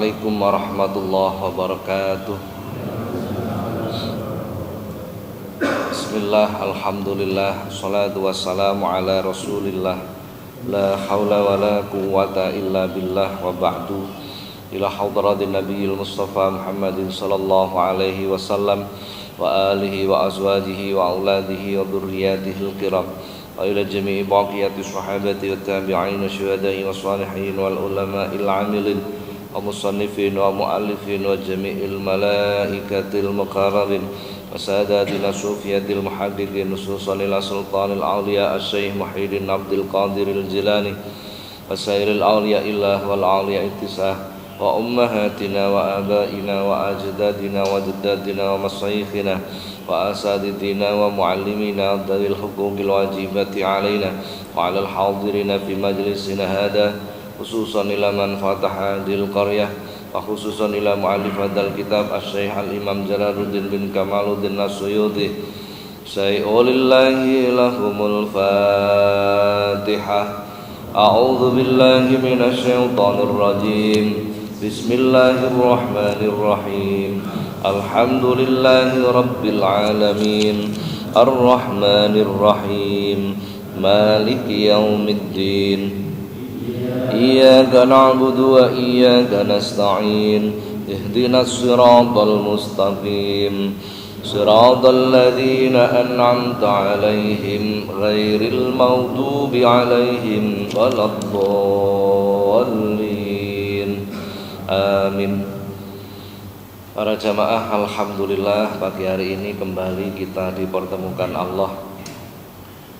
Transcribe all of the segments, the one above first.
Assalamualaikum warahmatullahi wabarakatuh. Bismillah, alhamdulillah, salatu wassalamu ala rasulillah. La hawla wa la quwwata illa billah wa ba'du. Ila hadratin nabiyil mustafa Muhammadin sallallahu alaihi wasallam wa alihi wa azwajihi wa auladihi wa dhurriyyatihil kiram. Wa ila jami'i baqiyati sahabati wa tabi'in syuhada'i wa salihin wal ulama'il amilin wa musannifin wa muallifin wa jami'il malaikatil muqarrabin wa sadatina sufiyatil muhaddiqin khususan ila sultanil awliya asy-syaikh Muhyiddin Abdul Qadiril Jilani wa sairil awliya illah wal awliya ittisah wa ummahatina wa abaina wa ajdadina wa jaddadina wa masyayikhina wa asatidina wa muallimina dzil huquqil wajibati alaina wa alal hadirina fi majlisina hada khususan ila man fataha hadil qaryah wa khususan ila mu'allif hadal kitab asy-syaikh al-imam Jalaluddin bin Kamaluddin As-Suyuti sayulillahi lahumul fatihah. A'udzu billahi minasy syaithanir rajim. Bismillahirrahmanirrahim. Alhamdulillahi rabbil alamin arrahmanir rahim maliki yaumiddin. Iyyaka na'budu wa iyyaka nasta'in ihdinas siratal mustaqim siratal ladzina an'amta 'alaihim ghairil maghdubi 'alaihim waladdallin. Amin. Para jamaah, alhamdulillah pagi hari ini kembali kita dipertemukan Allah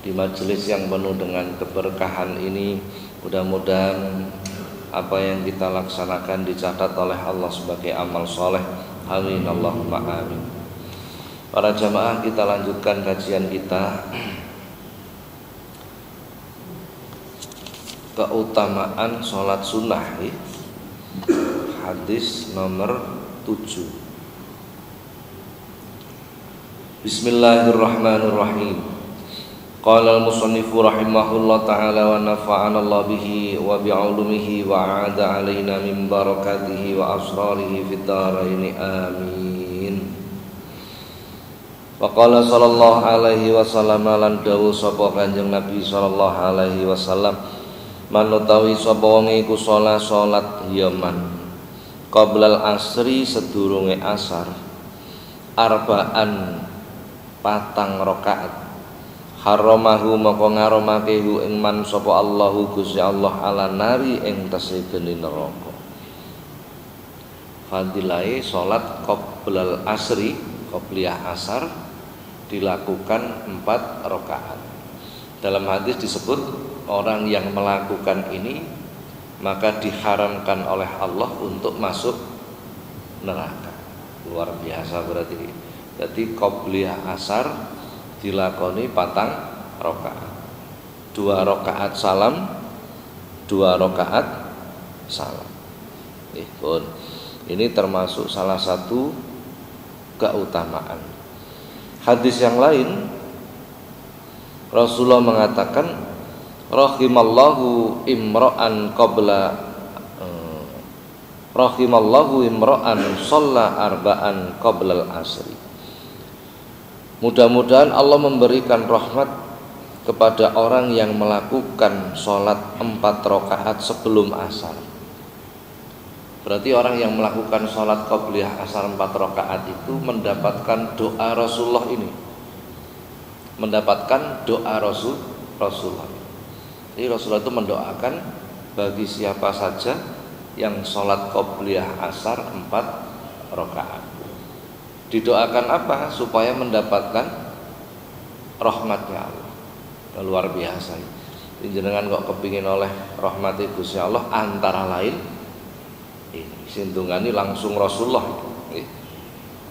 di majelis yang penuh dengan keberkahan ini. Mudah-mudahan apa yang kita laksanakan dicatat oleh Allah sebagai amal soleh. Amin Allahumma amin. Para jamaah, kita lanjutkan kajian kita, keutamaan sholat sunnah, hadis nomor 7. Bismillahirrahmanirrahim. Qala al-musannifu rahimahullah ta'ala wa nafa'ana Allah bihi wa bi'ulumihi wa a'ada alaina min barakatihi wa asrarihi fid dharaini amin. Wa qala sallallahu alaihi wasallam lan dawuh sapa Kanjeng Nabi sallallahu alaihi wasallam, man utawi sapa wong iku salat yaman qablal asri sedurunge asar arba'an patang rakaat haramahu maka ngaramake hu ing man sapa Allahu Gusti Allah ala nari ing tasibeni neraka. Fadilahe salat qoblal asri, qobliyah asar dilakukan 4 rakaat. Dalam hadis disebut orang yang melakukan ini maka diharamkan oleh Allah untuk masuk neraka. Luar biasa berarti. Jadi qobliyah asar dilakoni patang rakaat, 2 rakaat salam, 2 rakaat salam. Ini termasuk salah satu keutamaan. Hadis yang lain Rasulullah mengatakan rahimallahu imra'an shalla arba'an qablal asri. Mudah-mudahan Allah memberikan rahmat kepada orang yang melakukan sholat 4 rakaat sebelum asar. Berarti orang yang melakukan sholat qobliyah asar 4 rakaat itu mendapatkan doa Rasulullah ini, mendapatkan doa Rasulullah. Jadi Rasulullah itu mendoakan bagi siapa saja yang sholat qobliyah asar 4 rakaat. Didoakan apa? Supaya mendapatkan rahmatnya Allah. Luar biasa. Jenengan kok kepingin oleh rahmati Gusti Allah, antara lain ini sindungani langsung Rasulullah.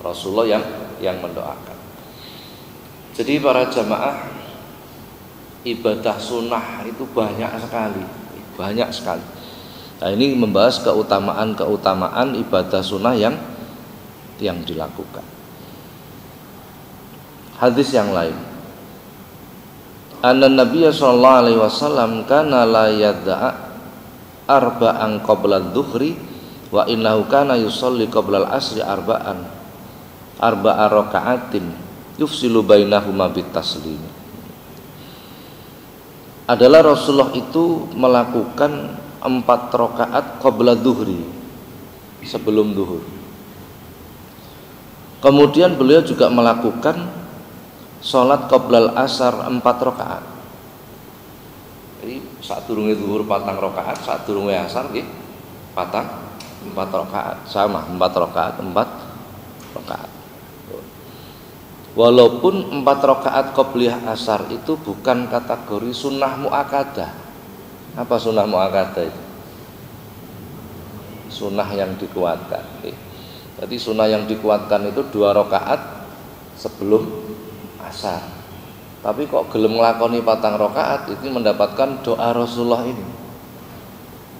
Rasulullah yang mendoakan. Jadi para jamaah, ibadah sunnah itu banyak sekali. Nah, ini membahas keutamaan ibadah sunnah yang dilakukan. Hadis yang lain, anna Nabiya sallallahu alaihi wasallam kana la yad'a arba'an qabla adh-dhuhri Wa innahu kana yusolli qabla al-asri arba'a raka'atin yufsilu bainahuma bitaslim. Adalah Rasulullah itu melakukan 4 rakaat qabla dhuhri, sebelum zuhur. Kemudian beliau juga melakukan sholat qoblal asar 4 rakaat. Jadi saat durunge zuhur 4 rakaat, saat durunge asar nggih 4 rakaat, sama 4 rakaat. Walaupun 4 rakaat qobliyah asar itu bukan kategori sunnah muakkadah. Apa sunnah muakkadah itu? Sunnah yang dikuatkan. Jadi sunnah yang dikuatkan itu 2 rakaat sebelum asar. Tapi kok gelem nglakoni 4 rakaat itu mendapatkan doa Rasulullah ini.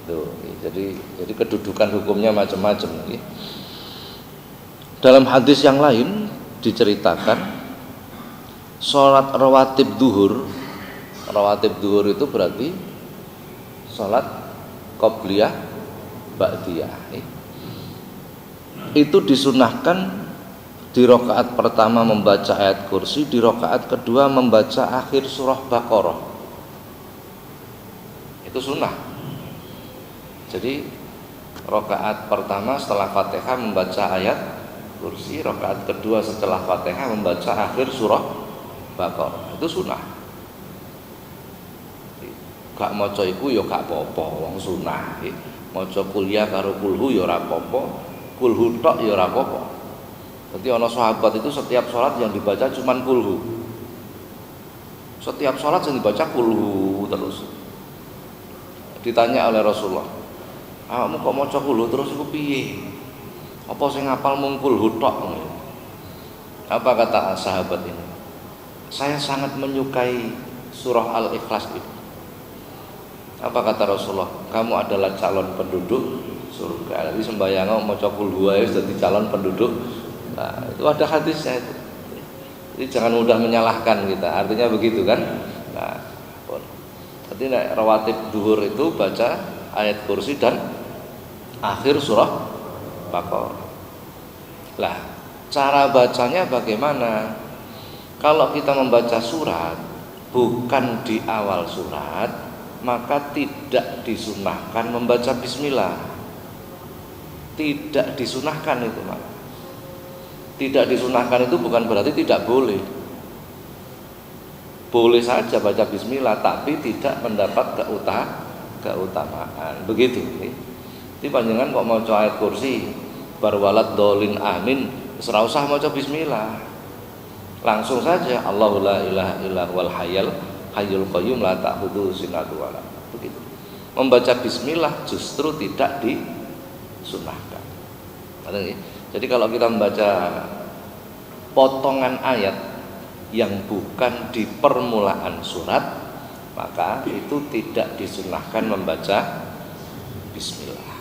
Tuh, jadi kedudukan hukumnya macam-macam. Dalam hadis yang lain diceritakan sholat rawatib duhur itu berarti sholat qobliyah ba'diyah. Itu disunahkan di rakaat pertama membaca ayat kursi, di rakaat kedua membaca akhir surah Baqarah. Itu sunnah. Jadi rakaat pertama setelah Fatihah membaca ayat kursi, rakaat kedua setelah Fatihah membaca akhir surah Baqarah. Itu sunnah. Gak maca iku ya gak apa-apa, wong sunnah. Maca kuliah karo kulhu ya ora apa-apa, kulhu tok ya ora apa-apa. Jadi ana sahabat itu setiap sholat yang dibaca cuman kulhu. Setiap sholat yang dibaca kulhu terus. Ditanya oleh Rasulullah, "Kamu kok maca kulhu terus iku piye? Apa sing ngapal mung kulhu tok?" Apa kata sahabat ini? "Saya sangat menyukai surah Al-Ikhlas itu." Apa kata Rasulullah? "Kamu adalah calon penduduk surga." Jadi sembahyang maca kulhu ae dadi calon penduduk. Nah, itu ada hadisnya itu. Jadi jangan mudah menyalahkan kita. Artinya begitu kan? Nah, jadi rawatib duhur itu baca ayat kursi dan akhir surah Baqarah. Lah, cara bacanya bagaimana? Kalau kita membaca surat bukan di awal surat, maka tidak disunahkan membaca bismillah. Tidak disunahkan itu, Pak. Tidak disunahkan itu bukan berarti tidak boleh. Boleh saja baca bismillah, tapi tidak mendapat keutamaan. Begitu. Jadi panjenengan kok maca ayat kursi bar walad dolin amin, ora usah maca bismillah. Langsung saja Allahu la ilaha illa huwal hayyul qayyum la ta'khudhuhu sinatun wa la nawm. Begitu. Membaca bismillah justru tidak disunahkan. Jadi kalau kita membaca potongan ayat yang bukan di permulaan surat, maka itu tidak disunahkan membaca bismillah.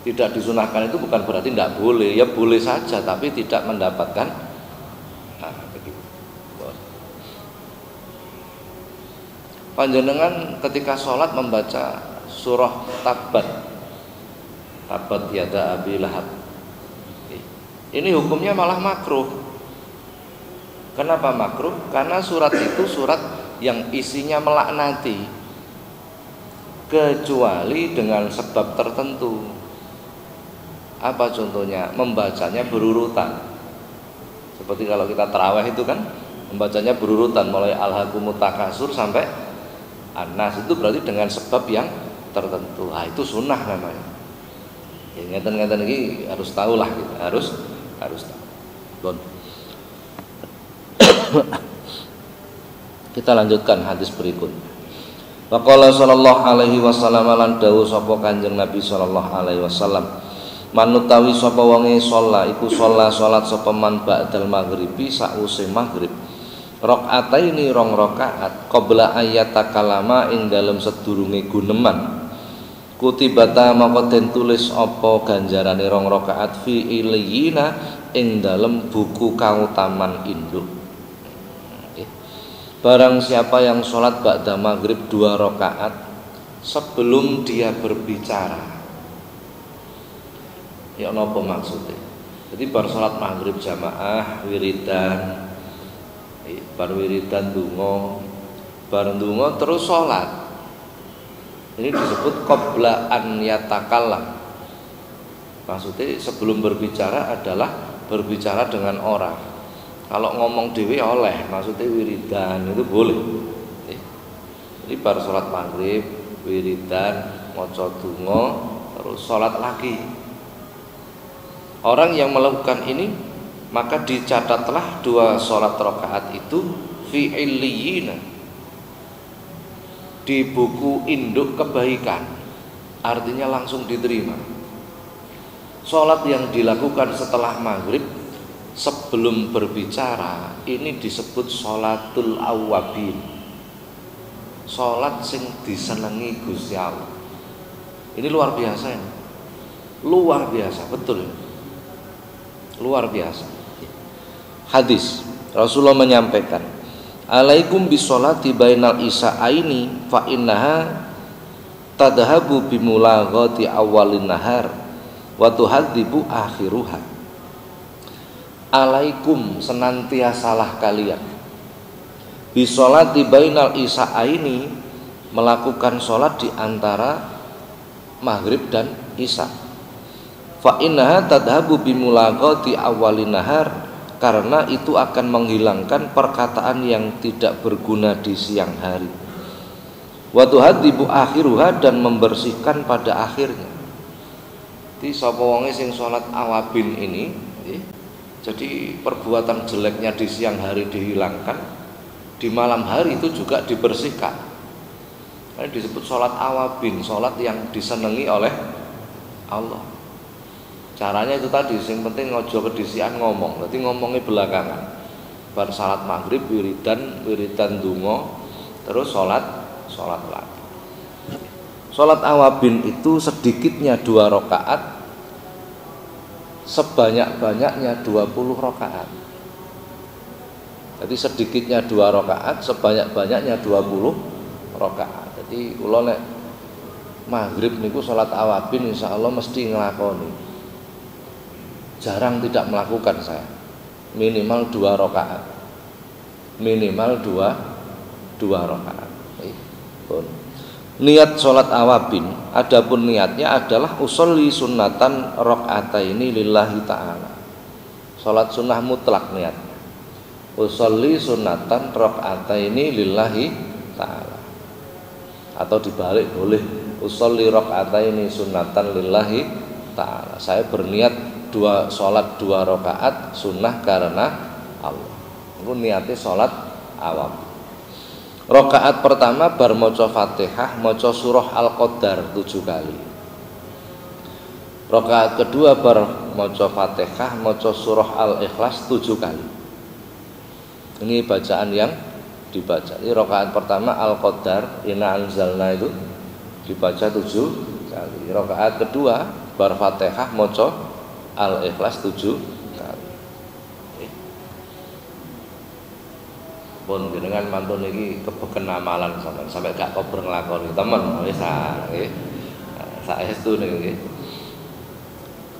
Tidak disunahkan itu bukan berarti tidak boleh, ya boleh saja, tapi tidak mendapatkan. Nah, begitu. Panjenengan ketika sholat membaca surah Tabbat yada Abi Lahab, ini hukumnya malah makruh. Kenapa makruh? Karena surat itu surat yang isinya melaknati, kecuali dengan sebab tertentu. Apa contohnya? Membacanya berurutan. Seperti kalau kita tarawih itu kan membacanya berurutan, mulai Alhaakumut Takasur sampai An-Nas, itu berarti dengan sebab yang tertentu. Ah, itu sunnah namanya. Ya, ngeten-ngeten ini harus tahulah kita, harus tahu. Bon. Kita lanjutkan hadis berikut. Waqala sallallahu alaihi wasallam lan dawuh sapa Kanjeng Nabi sallallahu alaihi wasallam, manutawi sapa wonge sholat iku sholat sapa man ba'dal maghribi sause maghrib. Rakaataini rong rakaat qabla ayata kalama ing dalem sedurunge guneman. Kutibata maka den tulis apa ganjarane rong rakaat fi iliyina ing dalem buku kautaman induk. Barang siapa yang sholat ba'da maghrib 2 rakaat sebelum dia berbicara, Ya napa maksudnya? Jadi bar salat maghrib jamaah wiridan, bar wiridan donga, bar donga terus salat. Ini disebut qabla an yatakallam. Maksudnya sebelum berbicara adalah berbicara dengan orang. Kalau ngomong dewe oleh, maksudnya wiridan itu boleh. Jadi bar salat maghrib, wiridan, maca donga, terus salat lagi. Orang yang melakukan ini maka dicatatlah 2 salat rakaat itu fi illiyina, di buku induk kebaikan, artinya langsung diterima. Salat yang dilakukan setelah maghrib sebelum berbicara ini disebut sholatul awwabin, salat sing disenengi Gusti Allah. Ini luar biasa ini. Luar biasa, betul. Luar biasa. Hadis Rasulullah menyampaikan, alaikum bisolati bainal isa'aini fa innaha tadhabu bimulaghati awalin nahar wa tuhadzibu akhiruha. Alaikum, senantiasalah kalian bisolati bainal isa'aini, melakukan sholat di antara maghrib dan isya. Fa innaha tadhabu bimulaghati awalin nahar, karena itu akan menghilangkan perkataan yang tidak berguna di siang hari. Wa tuhadzibu akhiruha, dan membersihkan pada akhirnya. Jadi sapa wonge sing salat awabin ini, jadi perbuatan jeleknya di siang hari dihilangkan, di malam hari itu juga dibersihkan. Ini disebut salat awabin, salat yang disenangi oleh Allah. Caranya itu tadi, yang penting ngojo kedisian ngomong, berarti ngomongnya belakangan. Bar salat maghrib wiridan donga, terus salat lagi. Salat awabin itu sedikitnya 2 rakaat, sebanyak-banyaknya 20 rakaat. Jadi sedikitnya 2 rakaat, sebanyak-banyaknya 20 rakaat. Jadi kula nek maghrib niku salat awabin insyaallah mesti nglakoni. Jarang tidak melakukan saya. Minimal 2 rakaat. Minimal 2 rakaat. Niat sholat awabin, adapun niatnya adalah usolli sunnatan rakaataini lillahi ta'ala. Sholat sunnah mutlak niatnya. Usolli sunnatan rakaataini lillahi ta'ala. Atau dibalik boleh, usolli rakaataini sunnatan lillahi ta'ala. Saya berniat sholat 2 rakaat sunnah karena Allah. Itu niatnya sholat awam. Rakaat pertama bar maca Fatihah, maca surah Al-Qadar 7 kali. Rakaat kedua bar maca Fatihah, maca surah Al-Ikhlas 7 kali. Ini bacaan yang dibaca. Ini rakaat pertama Al-Qadar, inna anzalna itu dibaca 7 kali. Rakaat kedua bar Fatihah maca Al-Ikhlas 7 kali. Pun jenengan mantun iki kebeken amalan sampai gak kober nglakoni temen wis nggih. Saestu nggih.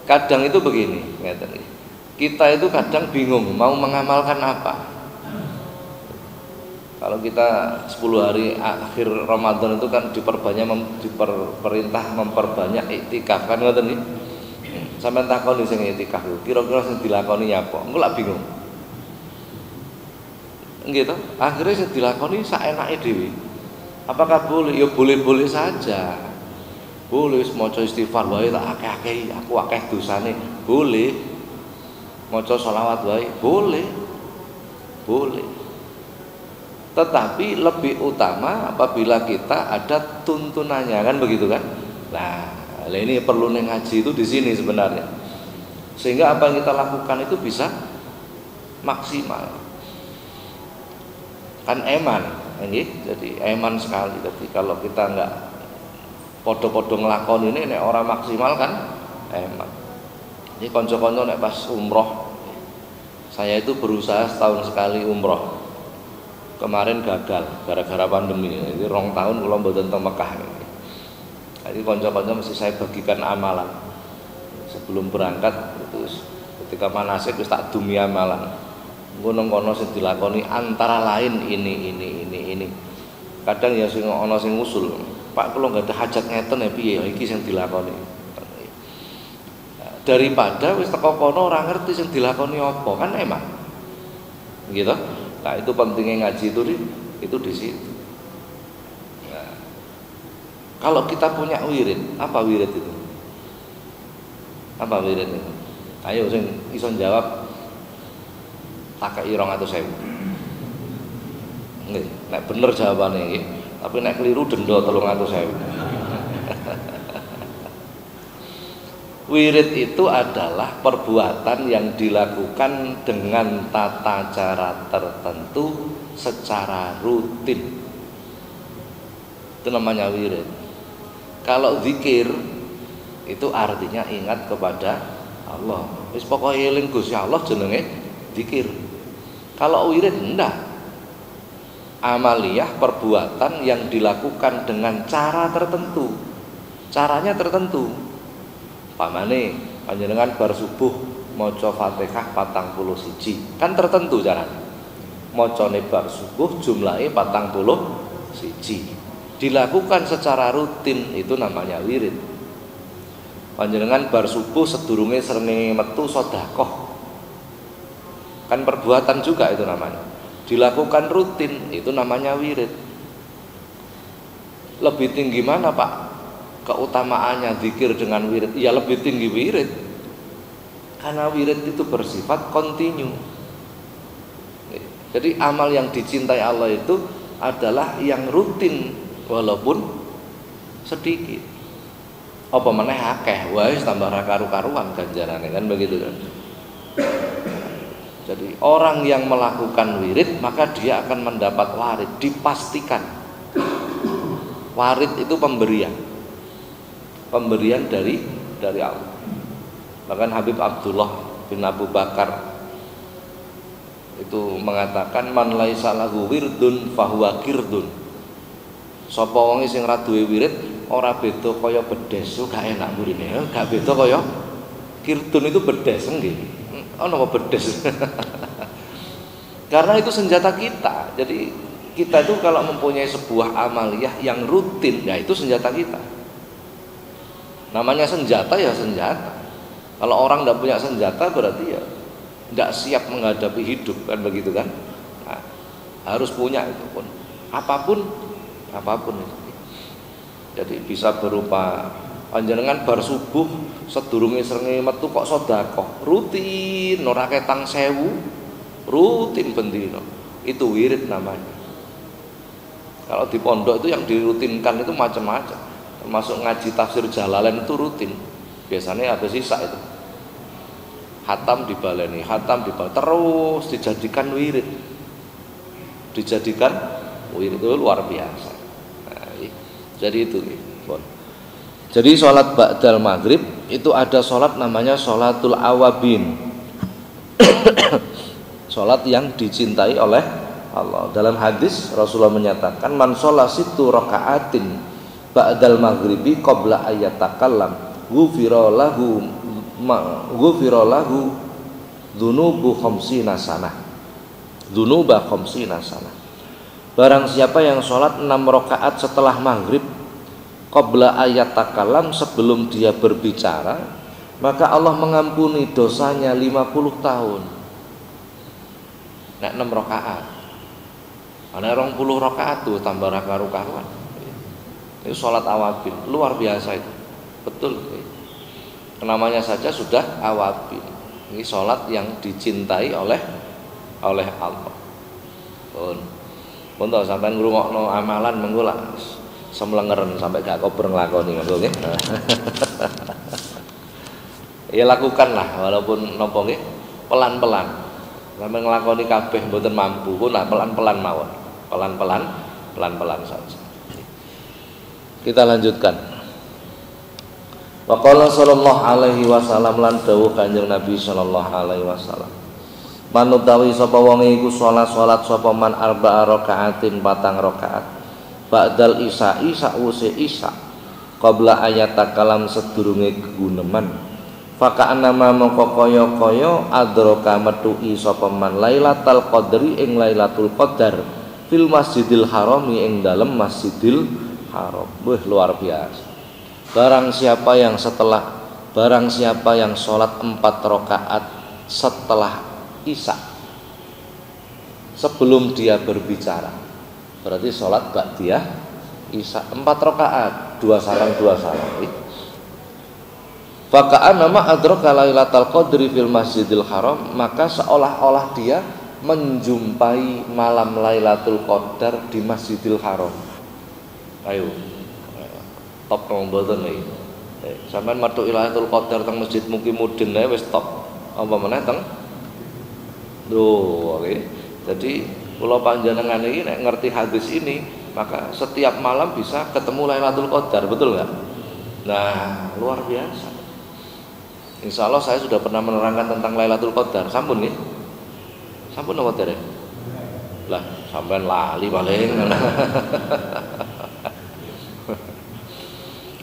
Kadang itu begini, ngeten iki. Kita itu kadang bingung mau mengamalkan apa. Kalau kita 10 hari akhir Ramadan itu kan diperintah memperbanyak iktikaf kan ngoten nggih. Sampeyan takoni sing iktikaf kira-kira sing dilakoni apa? Engko lak bingung. Gitu. Akhirnya sing dilakoni saenake dhewe. Apakah boleh? Ya boleh-boleh saja. Boleh maca istighfar wae tak akeh-akeh, aku akeh dosane. Boleh. Maca selawat wae, boleh. Boleh. Tetapi lebih utama apabila kita ada tuntunannya, kan begitu kan? Nah, ini perlu ngaji itu di sini sebenarnya. Sehingga apa yang kita lakukan itu bisa maksimal. Kan eman, jadi eman sekali. Jadi kalau kita nggak podo-podo ngelakon ini, nek orang maksimal kan eman. Ini konco-konco nek pas umroh, saya itu berusaha setahun sekali umroh. Kemarin gagal gara-gara pandemi. Jadi 2 tahun kalau mboten teng Mekah. Jadi konco-konco mesti saya bagikan amalan. sebelum berangkat itu ketika manasik wis tak dumi amalan. Ngono-ngono sing dilakoni antara lain ini. Kadang ya sing ana sing ngusul, Pak kula enggak ada hajat ngeten ya piye iki sing dilakoni. Daripada wis teko kono ora ngerti sing dilakoni apa, kan emak. Gitu. Nah, itu pentingnya ngaji itu di situ. Nah, kalau kita punya wirid, apa wirid itu? Apa wirid itu? Ayo sing iso jawab tak kei 200.000. Nggih, nek bener jawabane nggih, tapi nek keliru denda 300.000. Wirid itu adalah perbuatan yang dilakukan dengan tata cara tertentu secara rutin. Itu namanya wirid. Kalau zikir itu artinya ingat kepada Allah. Wis pokoke eling Gusti Allah jenenge zikir. Kalau wirid enggak. Amaliyah perbuatan yang dilakukan dengan cara tertentu. Caranya tertentu. Pamane panjenengan bar subuh maca Fatihah 41 kan tertentu caranya. Macane bar subuh jumlahe 41. Dilakukan secara rutin itu namanya wirid. Panjenengan bar subuh sedurunge srengenge metu sedekah. Kan perbuatan juga itu namanya. Dilakukan rutin itu namanya wirid. Lebih tinggi mana, Pak? Keutamaannya zikir dengan wirid, ya lebih tinggi wirid, karena wirid itu bersifat kontinu. Jadi amal yang dicintai Allah itu adalah yang rutin walaupun sedikit. Apa meneh akeh, wis tambah ra karu-karuan ganjarane kan begitu kan. Jadi orang yang melakukan wirid maka dia akan mendapat warid, dipastikan. Warid itu pemberian dari Allah. Bahkan Habib Abdullah bin Abu Bakar itu mengatakan man laisa lahu wirdun fahuwa kirdun. Sapa wong sing ora duwe wirid ora beda kaya bedes, gak enak murine, gak beda kaya kirdun itu bedes nggih. Ono apa bedes? Karena itu senjata kita. Jadi kita itu kalau mempunyai sebuah amaliyah yang rutin, ya itu senjata kita. Namanya senjata ya senjata. Kalau orang tidak punya senjata berarti ya tidak siap menghadapi hidup kan begitu kan. Nah, harus punya itu pun apapun itu. Jadi bisa berupa panjenengan bar subuh sedurunge srengenge metu kok sedekah rutin ora ketang 1000 rutin bendina. Itu wirid namanya. Kalau di pondok itu yang dirutinkan itu macam-macam. Termasuk ngaji tafsir Jalalain itu rutin. Biasanya ada sisa itu. Hatam dibaleni, terus dijadikan wirid. Dijadikan wirid itu luar biasa. Nah, jadi itu. Jadi sholat ba'dal maghrib itu ada sholat namanya sholatul awabin. Sholat yang dicintai oleh Allah. Dalam hadis Rasulullah menyatakan man sholat situ raka'atin ba'dal maghribi qabla ayatakallam ghufira lahu dzunuba khamsina sanah. Barang siapa yang sholat 6 rakaat setelah maghrib qabla ayatakallam sebelum dia berbicara, maka Allah mengampuni dosanya 50 tahun. Nek 6 rakaat. Ana 20 rakaat tuh tambah karu-karuan. Itu sholat awabin, luar biasa itu. Betul. Namanya saja sudah awabin. Ini sholat yang dicintai oleh Allah. Pun tau sampai ngrungokno amalan mengko lak semlengeren sampai gak kober nglakoni ngono nggih. Ya lakukanlah walaupun napa nggih pelan-pelan. Sampai nglakoni kabeh mboten mampu pun pelan-pelan mawon. Pelan-pelan saja. Kita lanjutkan. Wa qala sallallahu alaihi wasallam lan dawuh Kanjeng Nabi sallallahu alaihi wasallam. Manutawi sapa wong iku salat sapa man arba'a rakaatin 4 rakaat. Ba'dal isya'i sa'use isya. Qabla ayat kalam sedurunge guneman. Faka'annama mongko kaya-kaya adraka metuki sapa man Lailatul Qadri ing Lailatul Qadar fil Masjidil Harami ing dalem Masjidil Haram. Wah, luar biasa. Barang siapa yang sholat 4 rakaat setelah Isya sebelum dia berbicara, berarti sholat ba'diyah Isya 4 rakaat, 2 salam 2 salam. Faka'annama adraka Lailatul Qadri fil Masjidil Haram, maka seolah-olah dia menjumpai malam Lailatul Qadar di Masjidil Haram. Ayo, top nang mboten iki. Sampeyan metu Lailatul Qadar teng Masjid Mukimuddin ae wis top. Apa meneh teng? Lho, oke. Jadi kula panjenengan iki nek ngerti hadis ini, maka setiap malam bisa ketemu Lailatul Qadar, betul enggak? Nah, luar biasa. Insya Allah saya sudah pernah menerangkan tentang Lailatul Qadar. Sampun nggih? Sampun apa dereng? Lah, sampean lali paling.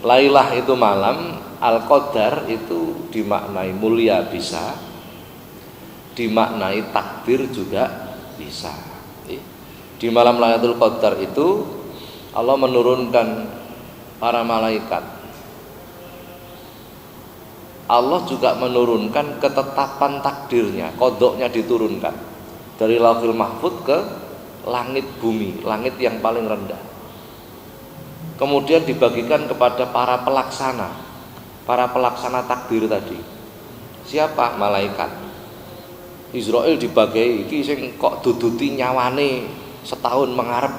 Lailah itu malam, Al-Qadar itu dimaknai mulia bisa, dimaknai takdir juga bisa. Di malam Lailatul Qadar itu Allah menurunkan para malaikat. Allah juga menurunkan ketetapan takdirnya, kodoknya diturunkan dari Lauhul Mahfuz ke langit bumi, langit yang paling rendah. Kemudian dibagikan kepada para pelaksana takdir tadi. Siapa? Malaikat. Israel dibagi iki sing kok duduti nyawane setahun mengarep.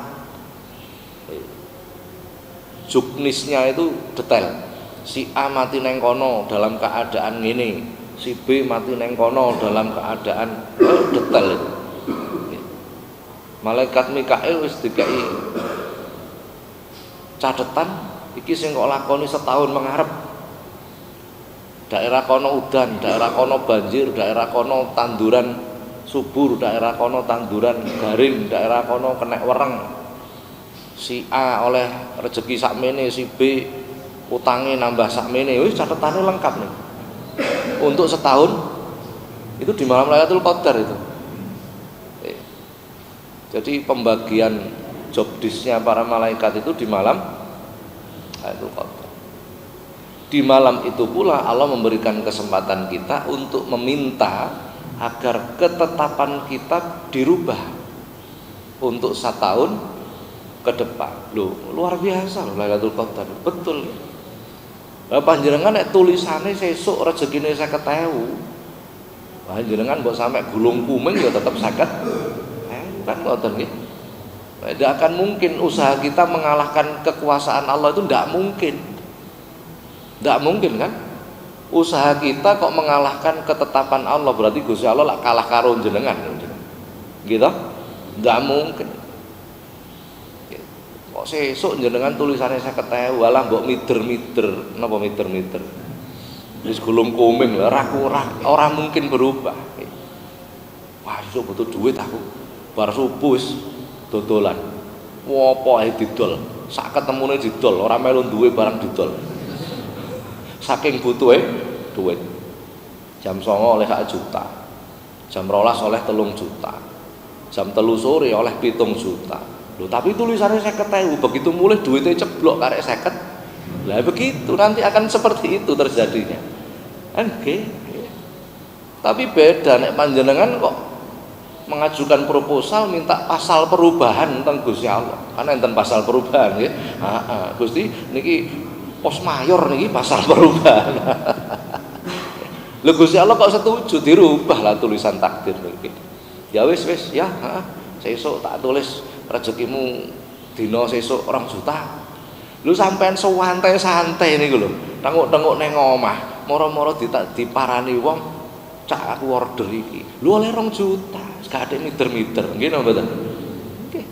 Juknisnya itu detail. Si A mati neng kono dalam keadaan ngene, si B mati neng kono dalam keadaan detail itu. Malaikat Mikail wis dikai catatan iki sing kok lakoni setahun mengarep. Daerah kono udan, daerah kono banjir, daerah kono tanduran subur, daerah kono tanduran garing, daerah kono kena wereng. Si A oleh rezeki sakmene, si B utangnya nambah sakmene, wis catatannya lengkap nih. Untuk setahun itu di malam Lailatul Qadar itu. Jadi pembagian job disknya para malaikat itu di malam Lailatul Qadar. Di malam itu pula Allah memberikan kesempatan kita untuk meminta agar ketetapan kita dirubah untuk 1 tahun ke depan. Loh, luar biasa loh Lailatul Qadar. Betul. Lah panjenengan nek tulisane sesuk rezekine 50.000. Panjenengan mbok sampe gulung kuming ya tetep 50.000. Kan ngoten nggih. Tidak akan mungkin usaha kita mengalahkan kekuasaan Allah, itu tidak mungkin. Tidak mungkin kan? Usaha kita kok mengalahkan ketetapan Allah, berarti Gusti Allah lah kalah karo jenengan. Gitu? Tidak mungkin. Kok sesuk jenengan tulisannya 50.000, walah mbok mider-mider. Napa mider-mider? Wis gulung kuming lho, ora mungkin berubah. Wah, iso butuh duit aku. Bar subuh wis dodolan. Wopo ae didol. Sak ketemune didol, ora melu duwe barang didol. Saking butuhe duit. Jam 09.00 oleh 1 juta. Jam 12 oleh 3 juta. Jam 3 sore oleh 7 juta. Loh, tapi tulisannya 50.000, begitu mulai duitnya ceblok karek 50. Lah begitu nanti akan seperti itu terjadinya. Oke. Tapi beda nek panjenengan kok mengajukan proposal minta pasal perubahan tentang Gusti Allah. Kan enten pasal perubahan nggih. Heeh, Gusti niki pos mayor niki pasal perubahan. Lho Gusti Allah kok setuju dirubah lah tulisan takdir niki. Ya wis ya, heeh. Sesuk tak tulis rezekimu dina sesuk 2 juta. Lu sampean santai niku lho. Tengok-tengok ning omah, moro-moro diparani wong, cak aku order iki. Lu oleh 2 juta. Sekadek mider-mider, nggih napa mboten? Nggih.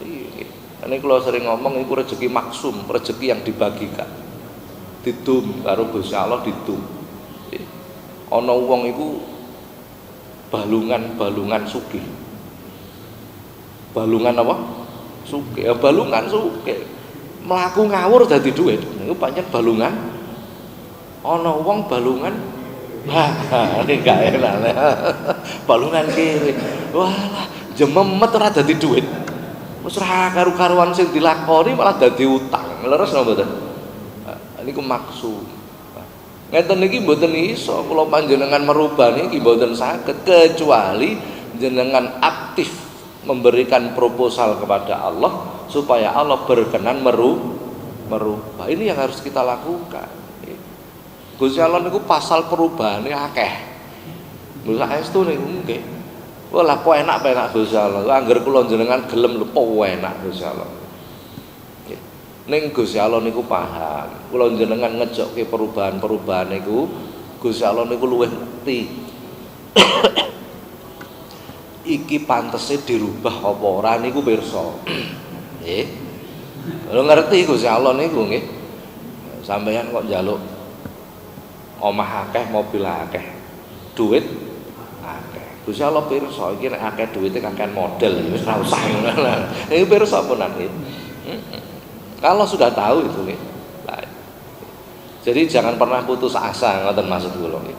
Nggih. Nek kula sering ngomong iku rezeki maksum, rezeki yang dibagikan. Didum karo Gusti Allah didum. Ana wong iku balungan sugih. Balungan apa? Sugih. Balungan sugih. Mlaku ngawur dadi dhuwit. Niku pancen balungan ana wong balungan ini gak enak. Balungan kiri. Walah, jememet ora dadi dhuwit. Wis ora karu-karuan sing dilakoni malah dadi utang. Leres napa mboten? Niku maksud. Ngeten niki mboten iso kula panjenengan merubah niki mboten saged kecuali jenengan aktif memberikan proposal kepada Allah supaya Allah berkenan merubah. Ini yang harus kita lakukan. Gusti Allah niku pasal perubahane akeh. Lha saestu niku nggih. Walah kok enak Gusti Allah. Angger kula jenengan gelem lho enak Gusti Allah. Nggih. Ning Gusti Allah niku paham. Kula jenengan ngejokke perubahan-perubahan niku Gusti Allah niku luwih ngerti. Iki pantese dirubah apa ora niku pirsa. Nggih. Lho ngerti Gusti Allah niku nggih. Sampeyan kok njaluk omah akeh, mobil akeh, duit akeh. Gusti Allah pirsa iki nek akeh duwite kakean model wis ora usah ngono. Iki pirsa punan nggih. Kalau sudah tahu itu nggih. Jadi jangan pernah putus asa ngoten maksud kula nggih.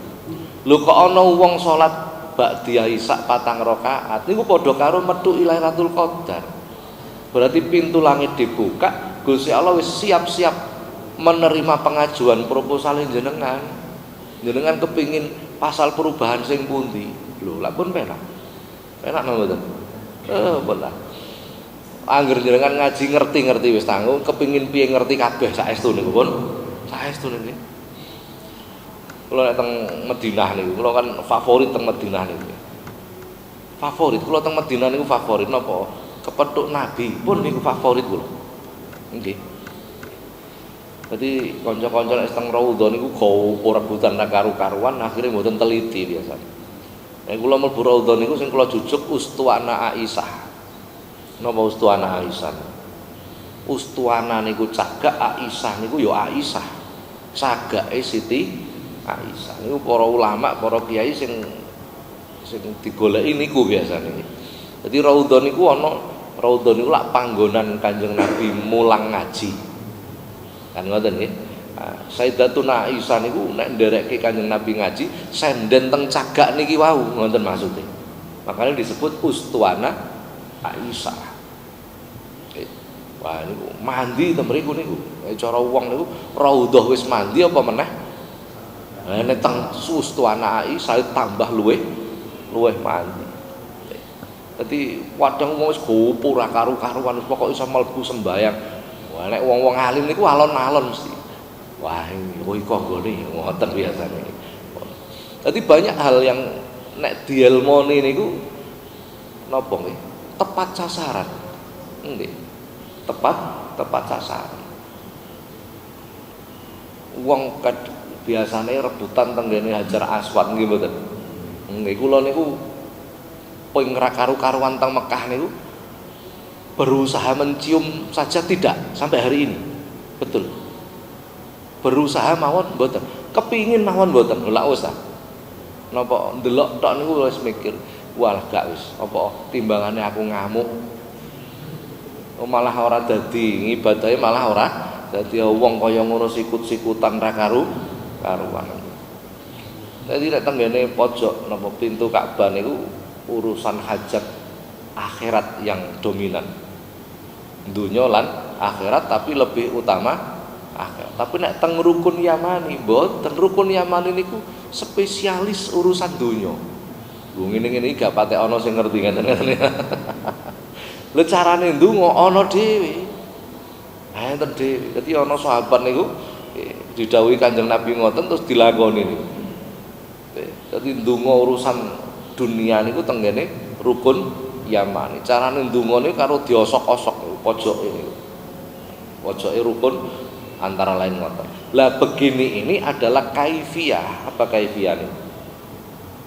Lho kok ana wong salat ba'diyah isya 4 rakaat niku padha karo metu Lailatul Qadar. Berarti pintu langit dibuka, Gusti Allah wis siap-siap menerima pengajuan proposal jenengan. Jenengan kepingin pasal perubahan sing pundi? Lho, lha pun penak. Penak napa mboten? Benar. Angger jenengan ngaji ngerti-ngerti wis tanggung, kepingin piye ngerti kabeh saestu niku pun. Saestu niki. Kula nek teng Madinah niku, kula kan favorit teng Madinah niku. Favorit kula teng Madinah niku favorit napa? Kepethuk Nabi pun niku favorit kula. Nggih. Jadi kanca-kanca nek teng raudhah niku gawa rebutan karu-karuan akhire mboten teliti biasane. Nek kula mlebu raudhah niku sing kula jujuk Ustuana Aisyah. Napa Ustuana Aisyah? Ustuana niku cagak, Aisyah niku ya Aisyah. Cagake Siti Aisyah. Niku para ulama, para kiai sing digoleki niku biasane. Jadi raudhah niku ana raudhah niku lak panggonan Kanjeng Nabi mulang ngaji. Kan ngoten nggih. Sayyidatuna Aisyah niku nek nderekke Kanjeng Nabi ngaji, senden teng cagak niki wau, ngoten maksude. Makanya disebut Ustuana Aisyah. Wah niku mandi teng mriku niku. Cara wong niku raudhah wis mandi apa meneh? Nek teng Ustuana Aisyah tambah luweh mandi. Dadi kadang wong wis gopo ora karu-karuan pokoke iso mlebu sembayang. Wah nek wong-wong alim niku alon-alon mesti. Wah iki kok nggone ngoten biasane. Dadi banyak hal yang nek dielmoni niku napa nggih? Tepat sasaran. Nggih. Tepat sasaran. Wong biasane rebutan teng ngene Hajar Aswad nggih mboten. Nggih kula niku ping ra karu-karuan teng Mekah niku berusaha mencium saja tidak sampai hari ini. Betul. Berusaha mawon mboten. Kepingin mawon mboten. Lha usah. Napa ndelok tok niku wis mikir, wah gak wis apa timbangane aku ngamuk. Malah ora dadi ngibadahe malah ora dadi wong kaya ngono sikut-sikutan ra karuan. Dadi nek tenggene pojok napa pintu Ka'bah niku urusan hajat akhirat yang dominan. Dunya lan akhirat tapi lebih utama akhirat. Tapi nek teng rukun Yamani mboten, rukun Yamani niku spesialis urusan dunya. Lho ngene-ngene iki gak patek ana sing ngerti ngeten-ngeten. Lho carane ndonga ana dhewe. Enten dhewe. Dadi ana sahabat niku didhawuhi Kanjeng Nabi ngoten terus dilakoni niku. Dadi ndonga urusan dunia niku tenggene rukun Yamani. Carane ndongane karo diosok-osok pojoke niku. Pojoke rukun antara lain ngoten. Lah begini ini adalah kaifiyah. Apa kaifiyah niku?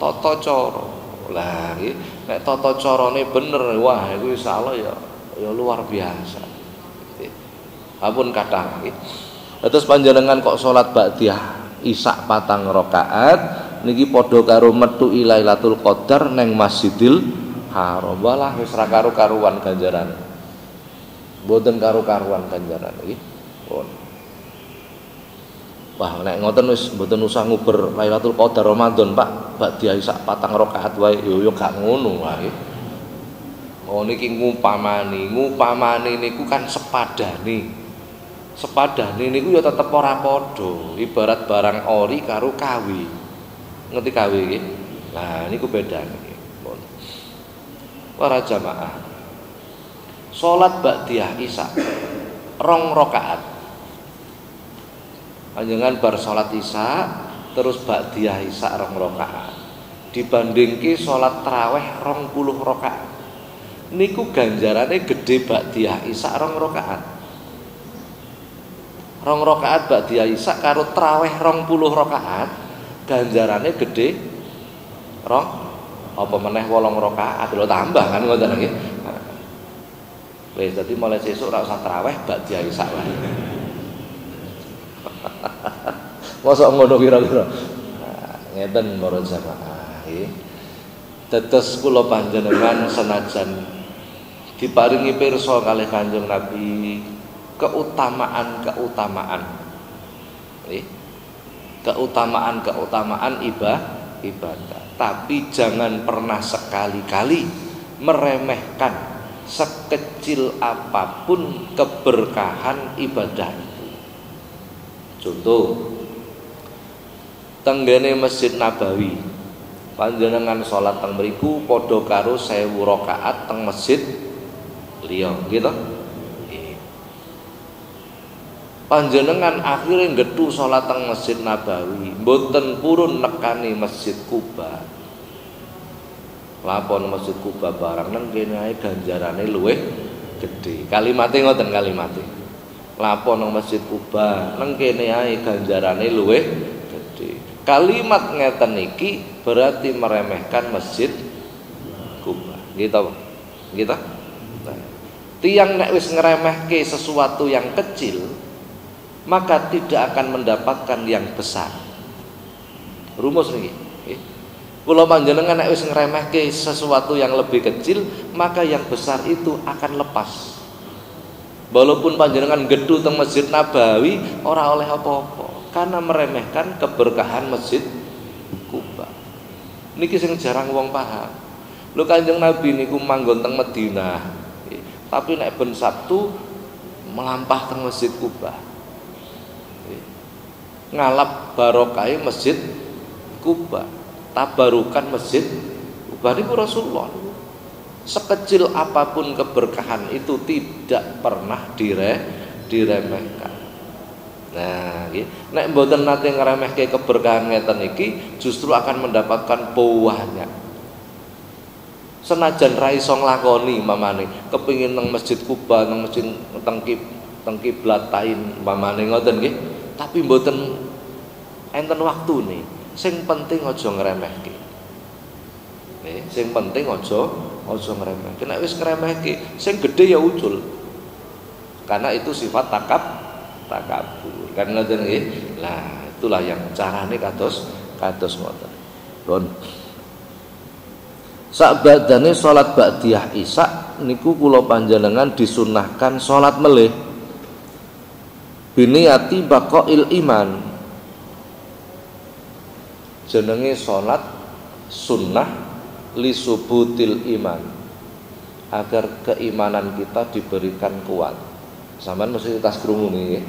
Tata cara. Lah iki nek tata carane bener, wah iku insyaallah ya luar biasa. Ampun kathah nggih. Terus panjenengan kok salat ba'diyah isya 4 rakaat niki padha karo metu Lailatul Qadar neng Masjidil Haram. Walah wis ra karu-karuan ganjarane. Mboten karu-karuan ganjarane nggih. Pun. Wah, nek ngoten wis mboten usah nguber Lailatul Qadar Ramadan, Pak. Ba'diyah Isya 4 rakaat wae. Yo gak ngono wae. Oh niki ngupamani niku kan sepadane. Sepadane niku ya tetep ora padha. Ibarat barang ori karo kawi. Ngerti kawi nggih? Nah, niku bedane. Para jamaah. Salat Ba'diyah Isya 2 rakaat. Panjenengan bar salat Isya terus Ba'diyah Isya 2 rakaat. Dibandingke salat tarawih 20 rakaat. Niku ganjarane gede Ba'diyah Isya 2 rakaat. 2 rakaat Ba'diyah Isya karo tarawih 20 rakaat ganjarane gede apa meneh 8 rakaat lho tambah kan ngoten nggih. Wis dadi mulai sesuk ora usah tarawih Ba'diyah Isya wae. Mosok ngono kira-kira. Nah, ngeten para jamaah nggih. Tetes kula panjenengan senajan diparingi pirsa kalih Kanjeng Nabi keutamaan nggih. Keutamaan ibadah. Tapi jangan pernah sekali-kali meremehkan sekecil apapun keberkahan ibadah itu. Contoh tenggene Masjid Nabawi panjenengan salat teng mriku padha karo 1000 rakaat teng masjid liya gitu. Panjenengan akhirnya nggethu salat teng Masjid Nabawi mboten purun nekani Masjid Kuba. Lapon Masjid Kuba barang nang kene ae ganjarane luwih gedhe. Kalimate ngoten kalimate. Lapon nang Masjid Kuba nang kene ae ganjarane luwih gedhe. Kalimat ngeten iki berarti meremehkan Masjid Kuba. Gitu. Gitu. Nah, tiang nek wis ngremehke sesuatu yang kecil, maka tidak akan mendapatkan yang besar. Rumus niki. Kula panjenengan nek wis ngremehke sesuatu yang lebih kecil, maka yang besar itu akan lepas. Walaupun panjenengan gedhu teng Masjid Nabawi ora oleh apa-apa karena meremehkan keberkahan Masjid Kuba. Niki sing jarang wong paham. Lho Kanjeng Nabi niku manggon teng Madinah. Tapi nek ben Sabtu melampah teng Masjid Kuba. Ngalap barokai Masjid Kuba, tabarukan Masjid Kuba niku Rasulullah. Sekecil apapun keberkahan itu tidak pernah diremehkan. Nah, nek mboten nate ngremehke keberkahan ngeten iki justru akan mendapatkan buahnya. Senajan ra iso nglakoni mamane kepengin nang Masjid Kuba, nang masjid teng kiblatain mamane ngoten nggih. Tapi mboten enten waktune. Sing penting aja ngremehke. Nggih, sing penting aja ngremehke. Nek wis ngremehke, sing gedhe ya ucul. Karena itu sifat takabur. Kan ngoten nggih. Lah, itulah yang carane kados ngoten. Pun sakbadane salat Ba'diyah Isya niku kula panjenengan disunahkan salat melih biniyati baqail iman. Jenenge salat sunnah li subutil iman, agar keimanan kita diberikan kuat. Sampeyan mesti tas krungu nggih.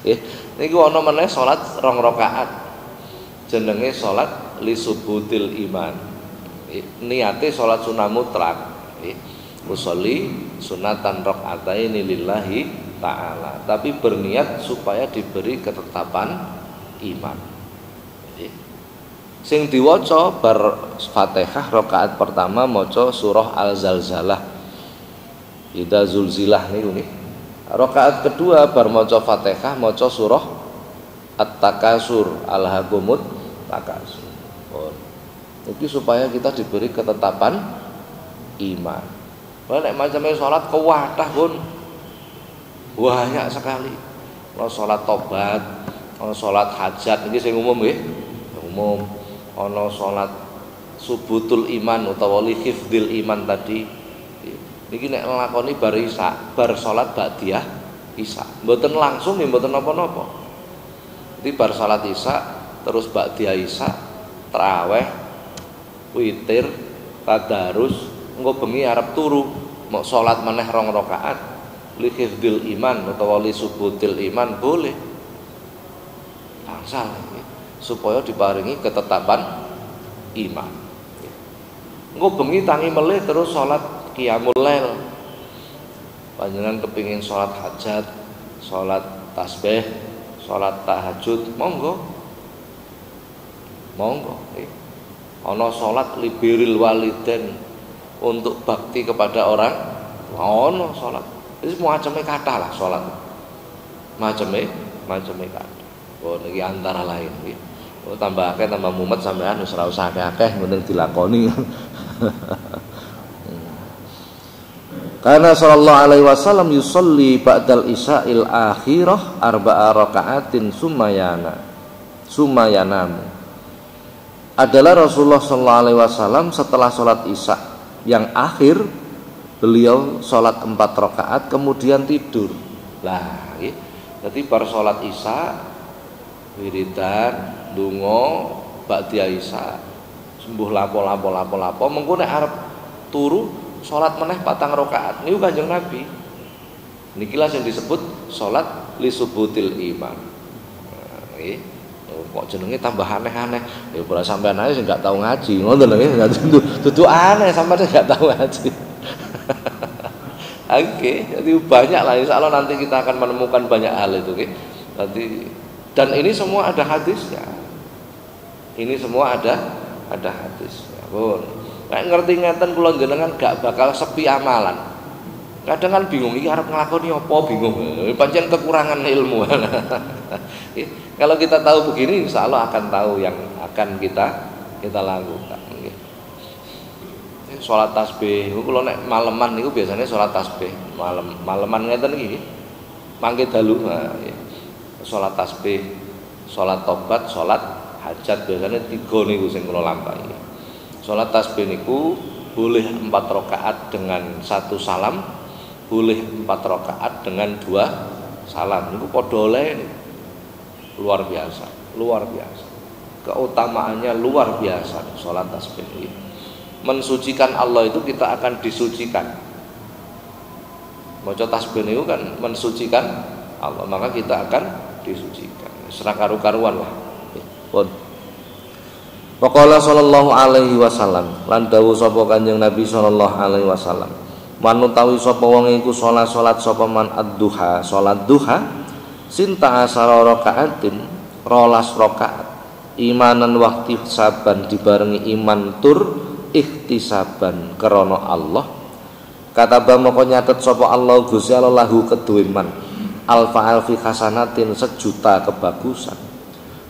Nggih, niku ana meneh salat 2 rakaat. Jenenge salat li subutil iman. Niate salat sunah mutlak. Musolli sunatan rakaataini lillahi ta'ala, tapi berniat supaya diberi ketetapan iman. Sing diwaca bar Fatihah rakaat pertama maca surah Al-Zalzalah. Idza zulzilah niku nggih. Rakaat kedua bar maca Fatihah maca surah At-Takasur, Alhaqumut Takasur. Iki supaya kita diberi ketetapan iman. Kalau nek macamnya salat kuwatah pun banyak sekali. Ono salat tobat, ono salat hajat iki sing umum nggih. Umum. Ono salat subutul iman utawa li hifdzil iman tadi. Niki nek nglakoni bar Isya, bar salat Ba'diyah Isya. Mboten langsung nggih mboten napa-napa. Jadi bar salat Isya terus ba'da Isya tarawih witir tadarus engko bengi arep turu mau salat meneh 2 rakaat li hifdzil iman utawa li subutil iman boleh bangsal supaya diparingi ketetapan iman. Engko bengi tangi melih terus salat qiyamul lail. Panjenengan kepingin salat hajat, salat tasbih, salat tahajud, monggo. Monggo. Ana salat libiril waliden untuk bakti kepada orang, ana salat. Wis macame kathah lah salat. Macame kathah. Oh niki antara lain nggih. Oh tambah akeh tambah mumet sampean wis ora usah akeh-akeh mending dilakoni. Karena sallallahu alaihi wasallam yusolli ba'dal isya'il akhirah 4 raka'atin sumayana. Adalah Rasulullah sallallahu alaihi wasallam setelah salat Isya yang akhir beliau salat 4 rakaat kemudian tidur. Lah nggih. Dadi bar salat Isya wiridan donga ba'da Isya sembuh lapo mengko nek arep turu salat meneh 4 rakaat niku Kanjeng Nabi nikilah yang disebut salat li subutil iman. Nggih kok jenenge tambah aneh-aneh ya ora sampean ae sing gak tau ngaji ngoten lho nggih dudu aneh sampean gak tau ngaji. Oke, jadi banyak lah insyaallah nanti kita akan menemukan banyak hal itu nggih. Nanti dan ini semua ada hadisnya. Ini semua ada hadisnya. Pun. Nek ngerti ngeten kula jenengan gak bakal sepi amalan. Kadang kan bingung iki arep nglakoni apa bingung. Pancen kekurangan ilmu. Kalau kita tahu begini insyaallah akan tahu yang akan kita lakukan nggih. Salat tasbih niku kula nek maleman niku biasanya salat tasbih. Maleman ngeten iki. Mangke dalu nggih. Salat tasbih, salat tobat, salat hajat biasanya 3 niku sing kula lampahi. Salat tasbih niku boleh 4 rakaat dengan 1 salam, boleh 4 rakaat dengan 2 salam. Niku padha oleh luar biasa. Keutamaannya luar biasa salat tasbih ini. Mensucikan Allah itu kita akan disucikan. Maca tasbih niku kan mensucikan Allah, maka kita akan disucikan. Serah karu-karuan lah. Pun. Waqala sallallahu alaihi wasallam lan dawuh sapa Kanjeng Nabi sallallahu alaihi wasallam. Manutawi sapa wong iku salat sapa man ad-duha, salat duha sinta asara rakaatin 12 rakaat. Imanan wakti saban dibarengi iman tur ikhtisaban krana Allah. Kata moko nyatet sapa Allah Gusti Allah lahu keduwe man alfi hasanatin 1 juta kebagusan.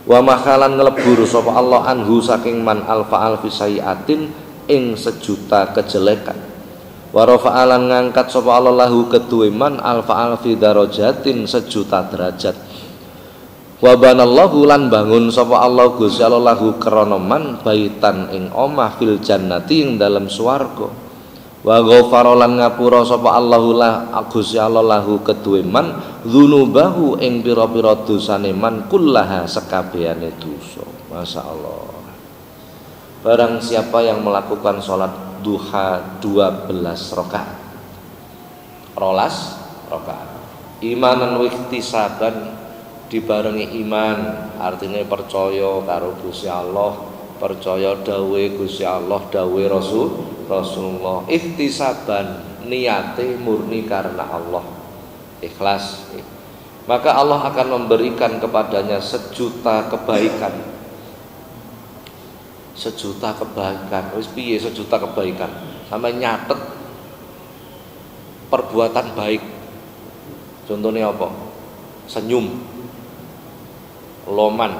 Wa makhalan ngelebur sapa Allah anhu saking man alfi sayiatin ing 1 juta kejelekan. Wa rafa'alan ngangkat sapa Allah lahu keduwe man alfi darajatin 1 juta derajat. Wa banallahu lan bangun sapa Allah Gusti Allah lahu krana man baitan ing omah fil jannati ing dalam swarga. Wa ghafarolan ngapura sapa Allahu lah Gusti Allah lahu keduwe man dzunubahu ing pira-pira dosane man kullaha sekabehane dosa. Masyaallah. Barang siapa yang melakukan salat duha 12 rakaat. 12 rakaat. Imanan wa ihtisaban dibarengi iman, artinya percaya karo Gusti Allah, percaya dawuhe Gusti Allah, dawuhe Rasulullah, ihtisaban niate murni karena Allah, ikhlas, maka Allah akan memberikan kepadanya 1 juta kebaikan. 1 juta kebaikan, wis piye 1 juta kebaikan? Sampai nyatet perbuatan baik. Contohnya apa? Senyum, loman,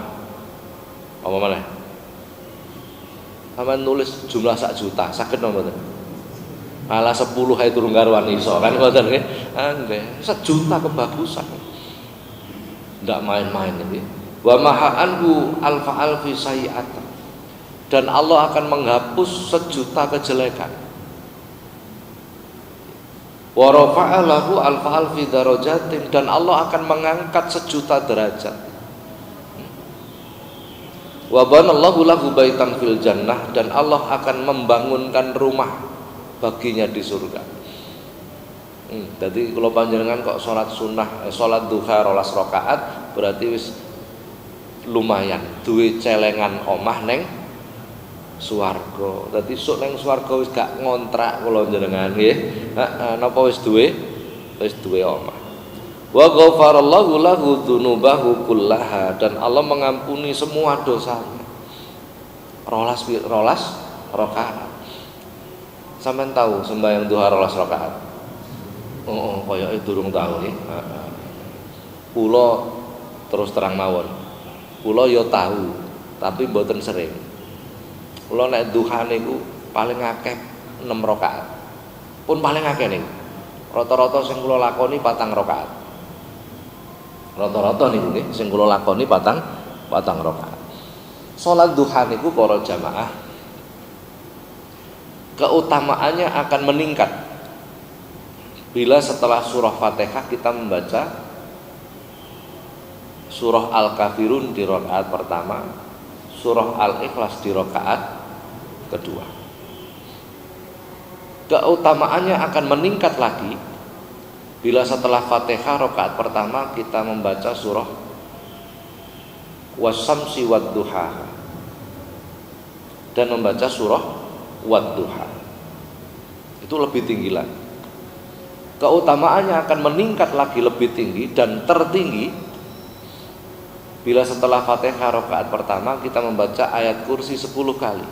apa mana? Sampai nulis jumlah 1 juta, sakit nomor itu. Malah 10 hai turun karuan iso kan ngoten nggih. Nggih, 1 juta kebagusan. Ndak main-main iki. Wa mahaanhu alfi sayiat. Dan Allah akan menghapus 1 juta kejelekan. Wa rafa'a lahu alfi darajatin, dan Allah akan mengangkat 1 juta derajat. Wa banallahu lahu baitan fil jannah, dan Allah akan membangunkan rumah baginya di surga. Jadi kalau panjenengan kok sholat sunnah, sholat duha 12 rakaat, berarti wis lumayan duwe celengan omah neng swarga. Dadi sok neng swarga wis gak ngontrak kula jenengan nggih. Napa wis duwe omah. Wa ghafarallahu lahu dzunubahu kullaha, dan Allah mengampuni semua dosanya. 12 rakaat. Sampeyan tahu sembahyang duha 12 rakaat? Oh, koyoke durung tahu nggih. Kula terus terang mawon. Kula ya tahu, tapi mboten sering. Kula nek duha niku paling akeh 6 rakaat. Pun paling akeh niku. Rata-rata sing kula lakoni 4 rakaat. Rata-rata niku nggih sing kula lakoni 4 rakaat. Salat duha niku para jamaah keutamaannya akan meningkat bila setelah surah Fatihah kita membaca surah Al-Kafirun di rakaat pertama, surah Al-Ikhlas di rakaat kedua. Keutamaannya akan meningkat lagi bila setelah Fatihah rakaat pertama kita membaca surah Wasyamsi wadduha dan membaca surah Wadduha. Itu lebih tinggi lagi. Keutamaannya akan meningkat lagi lebih tinggi dan tertinggi bila setelah Fatihah rakaat pertama kita membaca ayat kursi 10 kali.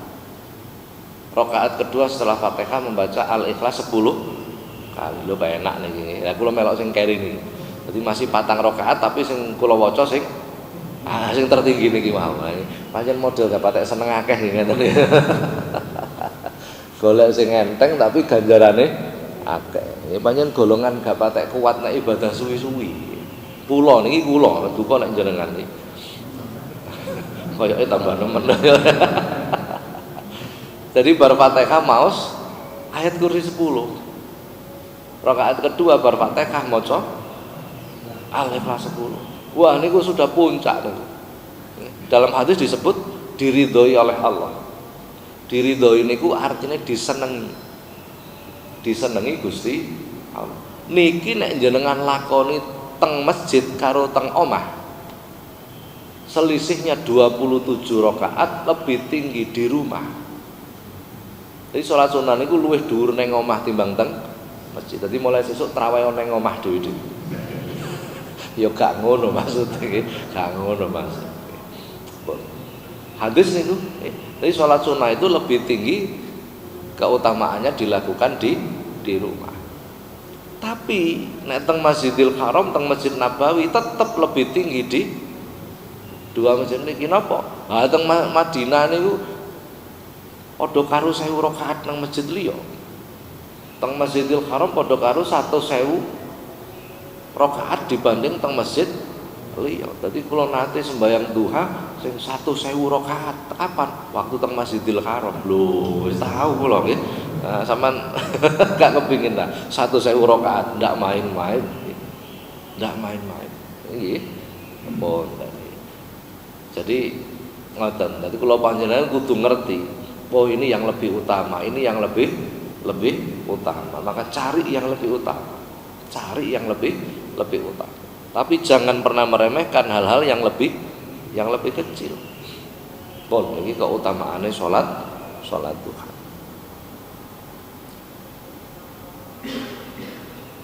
Rakaat kedua setelah Fatihah membaca Al-Ikhlas 10 kali. Lho enak niki. Ya kula melok sing keri niki. Jadi masih 4 rakaat tapi sing kula waca sing tertinggi niki mau. Pancen model gak patek seneng akeh ngeten. Golek sing enteng tapi ganjarane akeh. Ya pancen golongan gak patek kuat nek ibadah suwi-suwi. Kula niki kula duka nek jenengan iki. Koyoke tambah nemen. Jadi bar Fatihah maos ayat kursi 10. Rakaat kedua bar Fatihah maca Al-Ikhlas 10. Wah niku sudah puncak niku. Dalam hadis disebut diridhoi oleh Allah. Diridhoi niku artinya disenengi. Disenengi Gusti Allah. Niki nek jenengan lakoni teng masjid karo teng omah, selisihnya 27 rakaat lebih tinggi di rumah. Jadi sholat sunnah niku luwih dhuwur ning omah timbang teng masjid. Jadi mulai sesuk traweh ning omah dhewe-dhewe. Ya gak ngono maksudnya, gak ngono maksudnya. Hadis niku, jadi sholat sunnah itu lebih tinggi keutamaannya dilakukan di rumah. Tapi nek teng Masjidil Haram, teng Masjid Nabawi tetap lebih tinggi di dua masjid niki napa? Ha teng Madinah niku padha karo 1000 rakaat nang masjid liya. Teng Masjidil Haram padha karo 1000 rakaat dibanding teng masjid liya. Dadi kula nate sembahyang duha sing 1000 rakaat. Kapan? Waktu teng Masjidil Haram. Lho, wis tahu kula nggih. Nah, sampean gak kepingin ta 1000 rakaat, ndak main-main. Ndak main-main. Nggih. Ampun. Jadi ngoten. Dadi kula panjenengan kudu ngerti, oh ini yang lebih utama, ini yang lebih utama. Maka cari yang lebih utama. Cari yang lebih utama. Tapi jangan pernah meremehkan hal-hal yang lebih kecil. Pun iki keutamaane salat duha.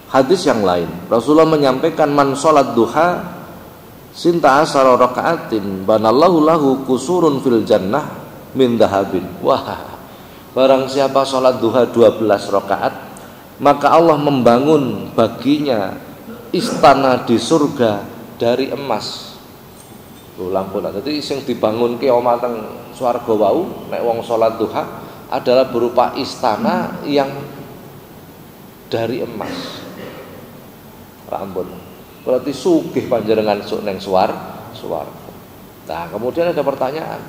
Hadis yang lain, Rasulullah menyampaikan man salat duha sinta asara rakaatin banallahu lahu kusurun fil jannah min dahabin. Wah, barang siapa salat duha 12 rakaat, maka Allah membangun baginya istana di surga dari emas. Lampu nak. Jadi sing dibangunke omah teng swarga wau nek wong salat duha adalah berupa istana yang dari emas. Rampun. Berarti sugih panjenengan sok neng swarga. Nah, kemudian ada pertanyaan.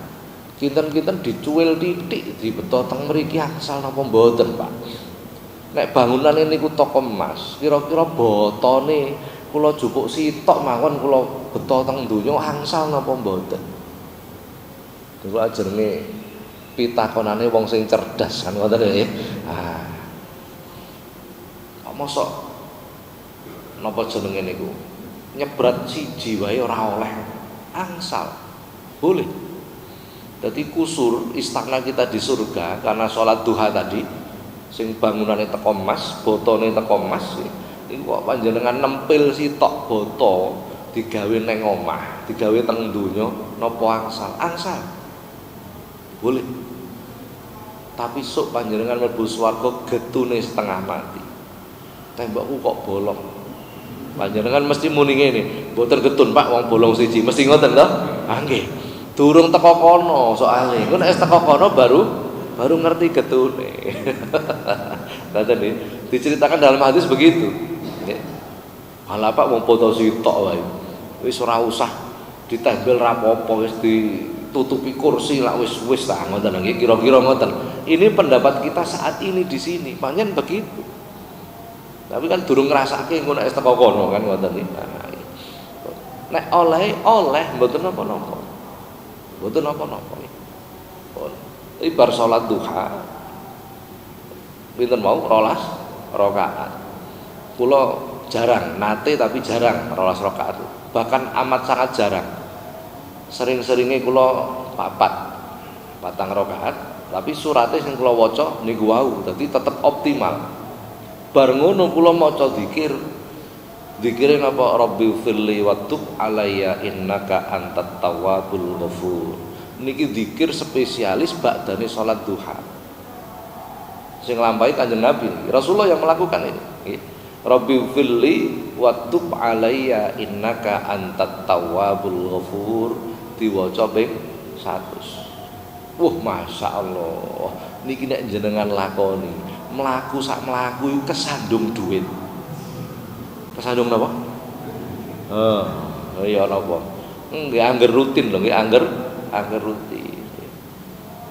Kinten-kinten dicuil titik dibeto teng mriki angsal napa mboten, Pak? Nek bangunan ini ku toko emas, kira-kira botone kula jupuk sitok mawon kula beto teng donya angsal napa mboten? Niku jenenge pitakonane wong sing cerdas kan ngoten ya. Ah. Kok mosok napa jenenge niku? Nyebrat siji wae ora oleh angsal. Boleh. Jadi kusur istana kita di surga karena sholat duha tadi, sing bangunane teko emas, botone teko emas. Iku kok panjenengan nempil sitok boto digawe neng omah, digawe teng donya napa angsal? Angsal. Boleh. Tapi sok panjenengan mlebu swarga getune setengah mati. Tembokku kok bolong. Panjenengan mesti muni ngene, mboten getun Pak wong bolong siji, mesti ngoten to? Ah nggih. Durung teko kono soalnya, engko nek teko kono baru ngerti getune. Kata nih, diceritakan dalam hadis begitu. Malah Pak wong foto sitok wae. Wis ora usah ditempel rapopo, wis ditutupi kursi lah wis ta ngoten nggih kira-kira ngoten. Ini pendapat kita saat ini di sini, pancen begitu. Tapi kan durung ngrasake engko nek teko kono kan ngoten iki. Nek oleh mboten napa-napa. Mboten napa-napa. Iki bar salat duha. Pinten mau 12 rakaat. Kula jarang, nate tapi jarang 12 rakaat. Bahkan amat sangat jarang. Sering-seringe kula patang rakaat, tapi surate sing kula waca niku wau, dadi tetep optimal. Bar ngono kula maca zikir. Zikire napa Rabbi firli wa tub alayya innaka antat tawwabul ghafur. Niki zikir spesialis ba'dane salat duha. Sing nglampahi Kanjeng Nabi, Rasulullah yang melakukan ini. Rabbi firli wa tub alayya innaka antat tawwabul ghafur diwaca ping 100. Wah, masyaallah. Niki nek jenengan lakoni, mlaku sak mlaku iku kesandung dhuwit. Kesandung napa? Iya napa? Nggih angger rutin lho, nggih angger rutin.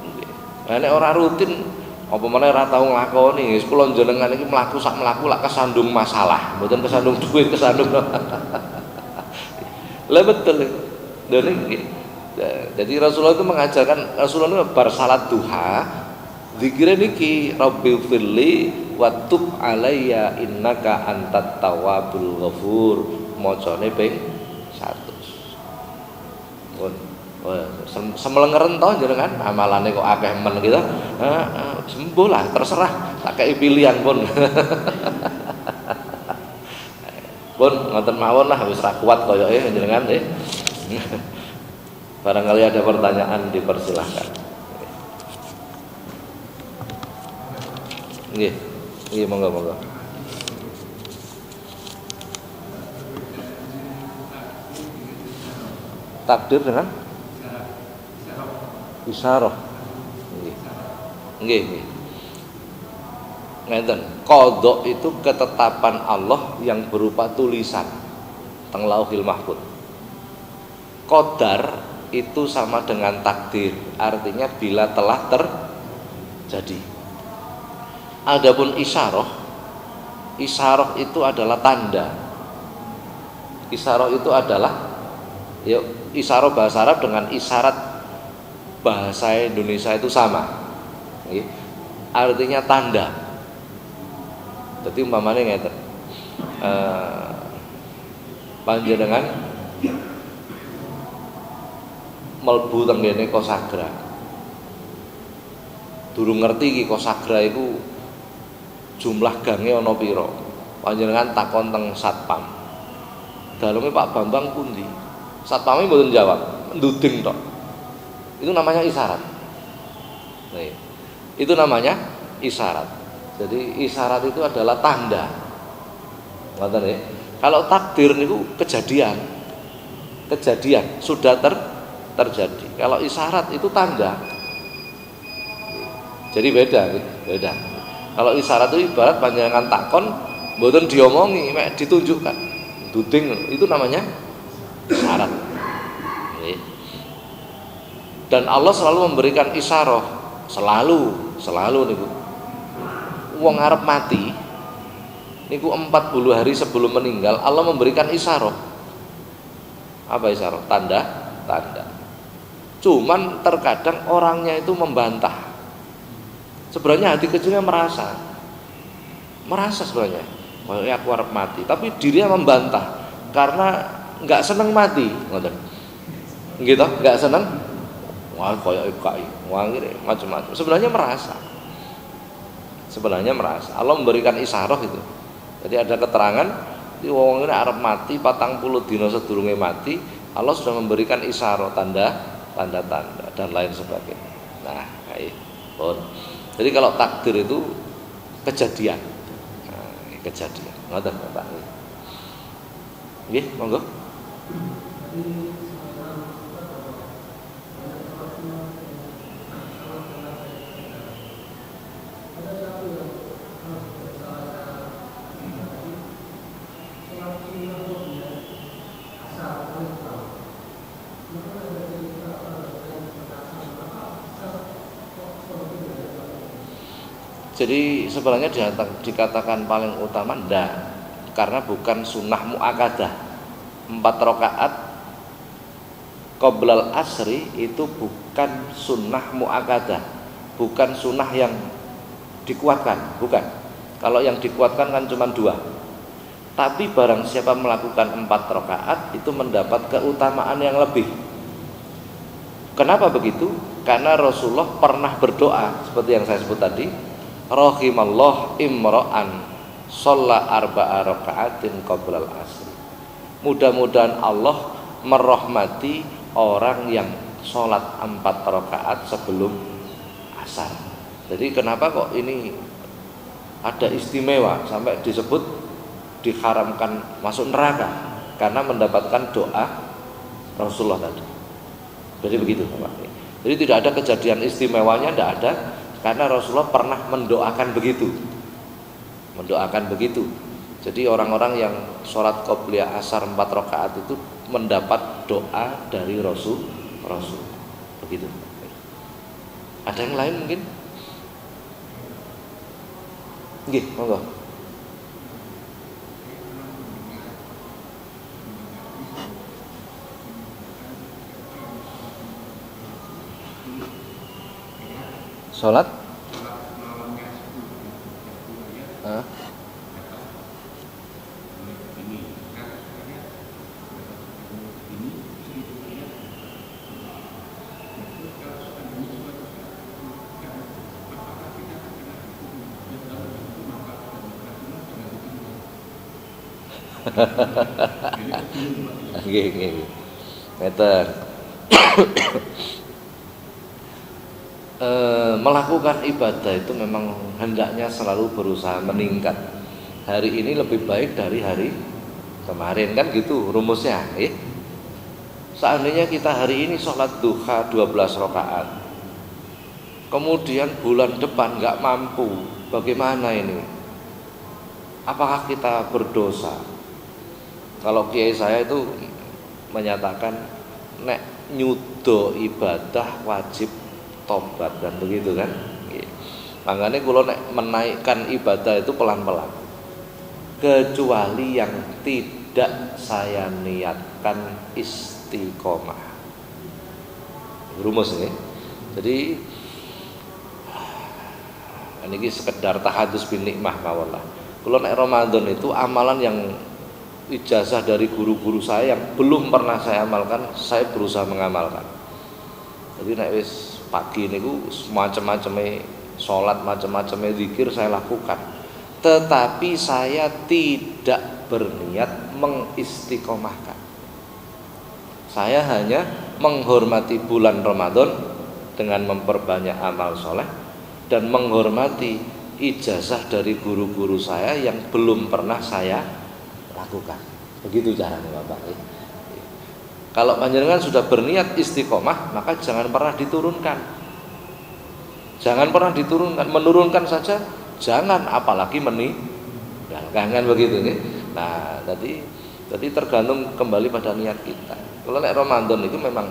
Nggih. Lah nek ora rutin apa meneh ora tau nglakoni, wis kula jenengan iki mlaku sak mlaku lak kesandung masalah, mboten kesandung duit, kesandung. Lah betul. Lha niki. Jadi Rasulullah itu mengajarkan Rasulullah bar salat duha, zikire niki Rabbi firli wa tub alayya innaka antat tawwabul ghafur, macane ping 100. Semelengeren to jenengan amalane kok akeh men gitu. Sembuh lah terserah, tak kei pilihan pun. Pun ngoten mawon lah wis ra kuat koyoke jenengan nggih. Barangkali ada pertanyaan dipersilahkan. Nggih. Iya monggo. Takdir dengan isyarah. Nggih. Ngeten, qadha itu ketetapan Allah yang berupa tulisan teng Lauhil Mahfuz. Qadar itu sama dengan takdir, artinya bila telah terjadi. Adapun isyarah itu adalah tanda. Isyarah itu adalah isyarah bahasa Arab dengan isyarat bahasa Indonesia itu sama. Artinya tanda. Jadi umpamanya ngeten. Panjenengan melbu teng kene kosagra. Durung ngerti iki kosagra iku jumlah gange ana pira. Panjenengan takon teng satpam. Daleme Pak Bambang pundi? Satpame mboten jawab, nduding tok. Itu namanya isyarat. Nah, itu namanya isyarat. Jadi isyarat itu adalah tanda. Ngoten nggih. Kalau takdir niku kejadian sudah terjadi. Kalau isyarat itu tanda. Jadi beda. Kalau isyarat itu ibarat panjenengan takon mboten diomongi, mek ditunjukkan. Duding itu namanya isyarat. Dan Allah selalu memberikan isyarah, selalu niku. Wong arep mati niku 40 hari sebelum meninggal Allah memberikan isyarah. Apa isyarah? Tanda. Cuman terkadang orangnya itu membantah. Sebenarnya hati kecilnya merasa sebenarnya, kayak aku harap mati, tapi dirinya membantah karena nggak seneng mati, ngoten. Gitu, nggak seneng. Wah, kayak IKI, wah ini macam-macam. Sebenarnya merasa. Allah memberikan isyarah itu. Jadi ada keterangan di wong ini arep mati 40 dina sedurunge mati, Allah sudah memberikan isyarah, tanda-tanda dan lain sebagainya. Nah, kayak pun. Jadi kalau takdir itu kejadian. Nah, kejadian. Ngoten Bapak. Nggih, monggo. Jadi sebenarnya dikatakan paling utama ndak, karena bukan sunnah muakkadah. 4 rakaat qoblal asri itu bukan sunnah muakkadah, bukan sunnah yang dikuatkan, bukan. Kalau yang dikuatkan kan cuma 2. Tapi barang siapa melakukan 4 rakaat itu mendapat keutamaan yang lebih. Kenapa begitu? Karena Rasulullah pernah berdoa seperti yang saya sebut tadi, rahimallah imra'an shalla arba'a raka'atin qoblal asri. Mudah-mudahan Allah merahmati orang yang sholat 4 rakaat sebelum asar. Jadi kenapa kok ini ada istimewa sampai disebut diharamkan masuk neraka? Karena mendapatkan doa Rasulullah tadi. Jadi begitu Pak. Jadi tidak ada kejadian istimewanya, tidak ada. Karena Rasulullah pernah mendoakan begitu. Jadi orang-orang yang sholat qobliyah asar 4 rakaat itu mendapat doa dari Rasul. Begitu. Ada yang lain mungkin? Nggih, monggo. Sholat? Nggih. Ngeten. Melakukan ibadah itu memang hendaknya selalu berusaha meningkat. Hari ini lebih baik dari hari kemarin, kan gitu rumusnya. Seandainya kita hari ini sholat duha 12 rakaat, kemudian bulan depan nggak mampu, bagaimana ini? Apakah kita berdosa? Kalau kiai saya itu menyatakan nek nyudo ibadah wajib tobat, dan begitu kan. Makanya kalau nek menaikkan ibadah itu pelan-pelan, kecuali yang tidak saya niatkan istiqomah. Rumus ini. Jadi ini sekedar tahadus bin nikmah mawallah. Kalau nek Ramadan itu amalan yang ijazah dari guru-guru saya yang belum pernah saya amalkan, saya berusaha mengamalkan. Jadi nek wis pagi niku macam-macamnya sholat, macam-macamnya zikir saya lakukan, tetapi saya tidak berniat mengistiqomahkan. Saya hanya menghormati bulan Ramadan dengan memperbanyak amal soleh dan menghormati ijazah dari guru-guru saya yang belum pernah saya lakukan. Begitu caranya Bapak. Kalau panjenengan sudah berniat istiqomah, maka jangan pernah diturunkan. Menurunkan saja jangan, apalagi meninggalkan, kan begitu nih. Nah, tadi tergantung kembali pada niat kita. Kalau nek Ramadan itu memang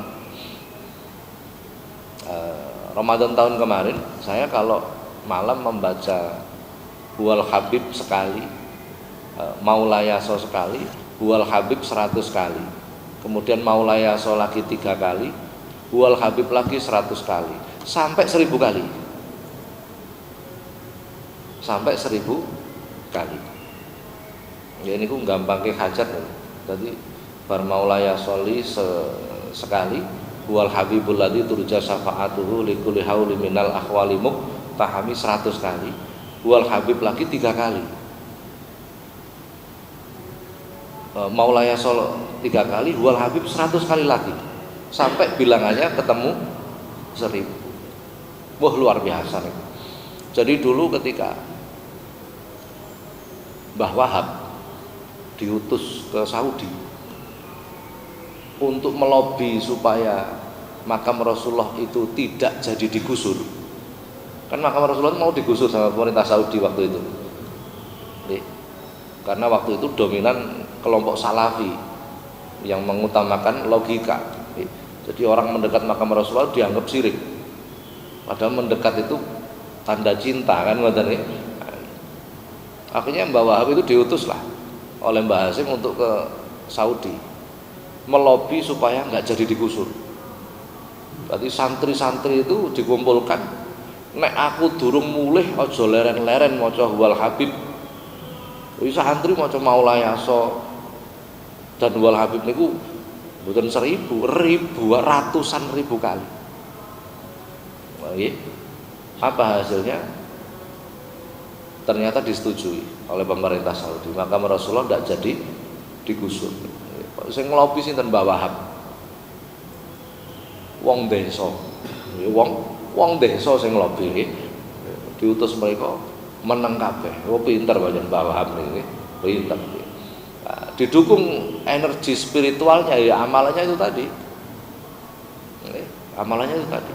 Ramadan tahun kemarin saya kalau malam membaca Huwal Habib sekali, Maulayaso sekali, Huwal Habib 100 kali, kemudian Maulayaso lagi 3 kali, Huwal Habib lagi 100 kali, sampai 1000 kali. Sampai 1000 kali. Ya ini ku gampang ke hajat. Jadi bar maulaya sholli sekali, huwal habibul ladzi turja syafa'atuhu likulli hauli minal ahwali muqtahami 100 kali. Huwal habib lagi 3 kali. Maulaya sholli 3 kali, huwal habib 100 kali lagi. Sampai bilangannya ketemu 1000. Wah, luar biasa nih. Jadi dulu ketika Mbah Wahab diutus ke Saudi untuk melobi supaya makam Rasulullah itu tidak jadi digusur. Kan makam Rasulullah mau digusur sama pemerintah Saudi waktu itu. Karena waktu itu dominan kelompok Salafi yang mengutamakan logika. Jadi orang mendekat makam Rasulullah dianggap syirik. Padahal mendekat itu tanda cinta kan, ngoten nggih. Akhirnya Mbah Wahab itu diutus lah oleh Mbah Hasyim untuk ke Saudi melobi supaya nggak jadi digusur. Berarti santri-santri itu dikumpulkan, nek aku durung mulih aja leren-leren maca Huwal Habib. Wis santri maca Maulayaso dan Huwal Habib niku bukan 1000, ratusan ribu kali. Baik. Apa hasilnya? Ternyata disetujui oleh pemerintah Saudi. Makam Rasulullah tidak jadi digusur. Sing ngelobi sinten Mbah Wahab. Wong desa. Wong desa sing ngelobi nggih. Diutus mereka meneng kabeh. Oh pinter pancen Mbah Wahab niki. Pinter. Didukung energi spiritualnya ya amalannya itu tadi. Amalannya itu tadi.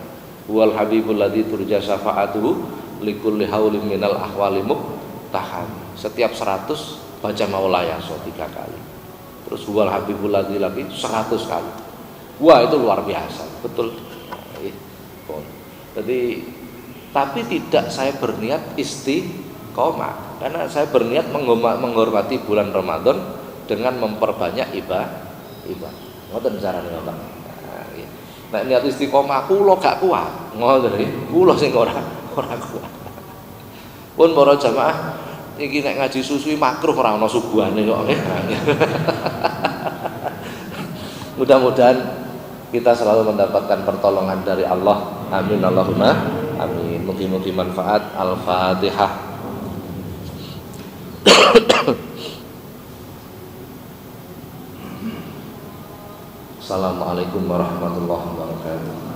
Wal habibul ladzi turja syafa'atuhu likulli haulin minal ahwali muqtaham. Setiap 100 baca Maulayaso 3 kali. Terus wal habibul ladzi lagi 100 kali. Wah, itu luar biasa. Betul. Jadi tapi tidak saya berniat istiqomah, karena saya berniat menghormati bulan Ramadan dengan memperbanyak ibadah. Ngoten carane ngoten. Nek niat istiqomah kula gak kuat. Ngoten iki. Kula sing ora kuat. Pun para jamaah iki nek ngaji susui makruh ora ana suguhane kok. Mudah-mudahan kita selalu mendapatkan pertolongan dari Allah. Amin Allahumma amin. Mugi-mugi manfaat. Al-Fatihah. Assalamualaikum warahmatullahi wabarakatuh.